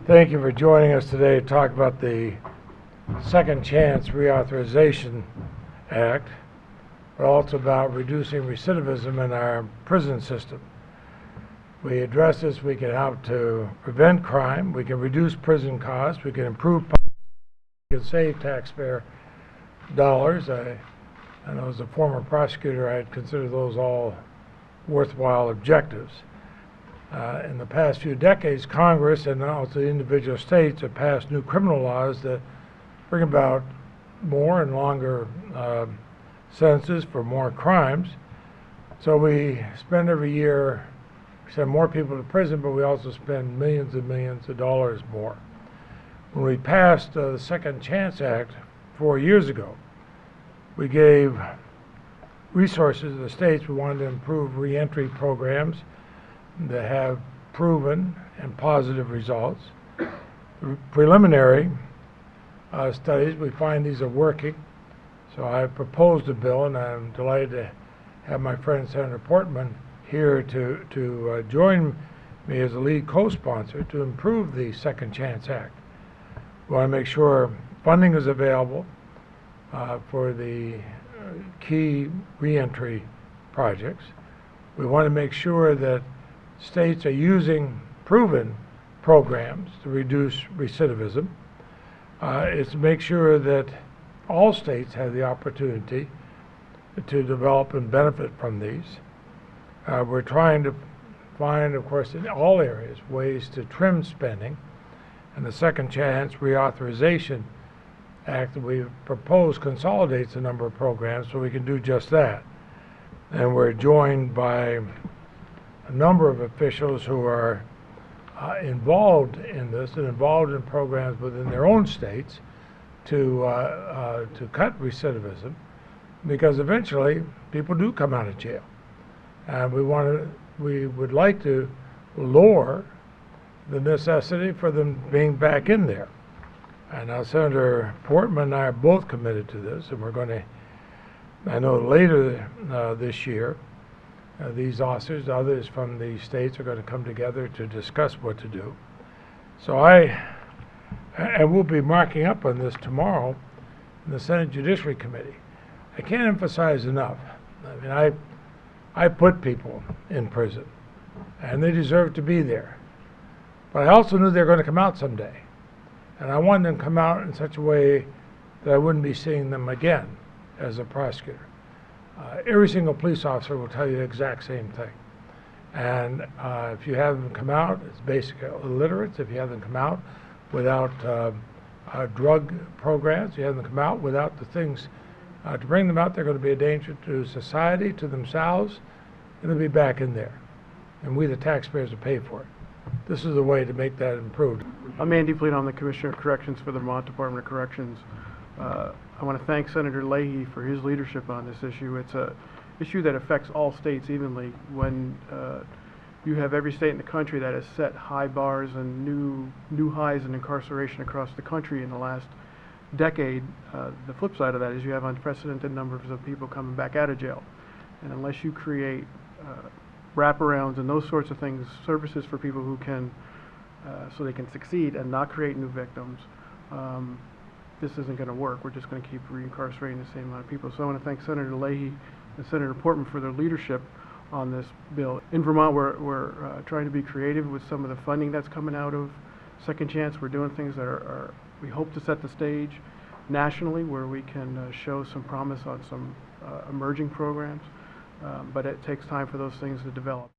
Thank you for joining us today to talk about the Second Chance Reauthorization Act, but also about reducing recidivism in our prison system. We address this, we can help to prevent crime, we can reduce prison costs, we can improve, we can save taxpayer dollars. I know as a former prosecutor, I'd consider those all worthwhile objectives. In the past few decades, Congress and also the individual states have passed new criminal laws that bring about more and longer sentences for more crimes. So we spend every year, send more people to prison, but we also spend millions and millions of dollars more. When we passed the Second Chance Act 4 years ago, we gave resources to the states. We wanted to improve reentry programs that have proven and positive results. Preliminary studies, we find these are working. So I proposed a bill, and I'm delighted to have my friend Senator Portman here to join me as a lead co-sponsor to improve the Second Chance Act. We want to make sure funding is available for the key reentry projects. We want to make sure that states are using proven programs to reduce recidivism. It's to make sure that all states have the opportunity to develop and benefit from these. We're trying to find, of course, in all areas, ways to trim spending. And the Second Chance Reauthorization Act that we've proposed consolidates a number of programs so we can do just that. And we're joined by a number of officials who are involved in this and involved in programs within their own states to cut recidivism, because eventually people do come out of jail, and we would like to lower the necessity for them being back in there. And now Senator Portman and I are both committed to this, and we're going to, I know later this year, these officers, others from the states, are going to come together to discuss what to do. So and we'll be marking up on this tomorrow in the Senate Judiciary Committee. I can't emphasize enough. I mean, I put people in prison, and they deserve to be there. But I also knew they were going to come out someday. And I wanted them to come out in such a way that I wouldn't be seeing them again as a prosecutor. Every single police officer will tell you the exact same thing. And if you have them come out, it's basically illiterates. If you have them come out without drug programs, if you have them come out without the things to bring them out, they're going to be a danger to society, to themselves, and they'll be back in there. And we, the taxpayers, will pay for it. This is the way to make that improved. I'm Andy Pallito. I'm the Commissioner of Corrections for the Vermont Department of Corrections. I want to thank Senator Leahy for his leadership on this issue. It's an issue that affects all states evenly. When you have every state in the country that has set high bars and new highs in incarceration across the country in the last decade, the flip side of that is you have unprecedented numbers of people coming back out of jail. And unless you create wraparounds and those sorts of things, services for people who can, so they can succeed and not create new victims, this isn't going to work. We're just going to keep reincarcerating the same amount of people. So I want to thank Senator Leahy and Senator Portman for their leadership on this bill. In Vermont, we're trying to be creative with some of the funding that's coming out of Second Chance. We're doing things that we hope to set the stage nationally, where we can show some promise on some emerging programs, but it takes time for those things to develop.